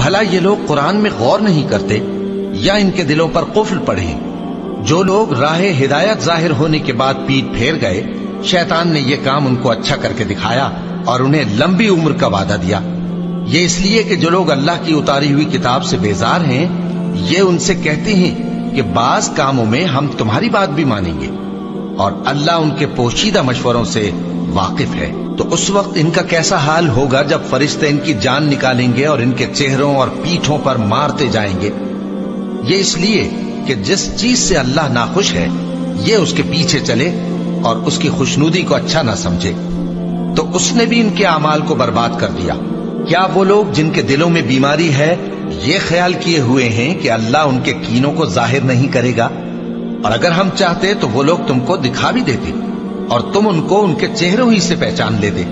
بھلا یہ لوگ قرآن میں غور نہیں کرتے یا ان کے دلوں پر قفل پڑے؟ جو لوگ راہ ہدایت ظاہر ہونے کے بعد پیٹ پھیر گئے، شیطان نے یہ کام ان کو اچھا کر کے دکھایا اور انہیں لمبی عمر کا وعدہ دیا۔ یہ اس لیے کہ جو لوگ اللہ کی اتاری ہوئی کتاب سے بیزار ہیں، یہ ان سے کہتے ہیں کہ بعض کاموں میں ہم تمہاری بات بھی مانیں گے، اور اللہ ان کے پوشیدہ مشوروں سے واقف ہے۔ تو اس وقت ان کا کیسا حال ہوگا جب فرشتے ان کی جان نکالیں گے اور ان کے چہروں اور پیٹھوں پر مارتے جائیں گے۔ یہ اس لیے کہ جس چیز سے اللہ ناخوش ہے یہ اس کے پیچھے چلے اور اس کی خوشنودی کو اچھا نہ سمجھے، تو اس نے بھی ان کے اعمال کو برباد کر دیا۔ کیا وہ لوگ جن کے دلوں میں بیماری ہے یہ خیال کیے ہوئے ہیں کہ اللہ ان کے کینوں کو ظاہر نہیں کرے گا؟ اور اگر ہم چاہتے تو وہ لوگ تم کو دکھا بھی دیتے اور تم ان کو ان کے چہروں ہی سے پہچان لیتے۔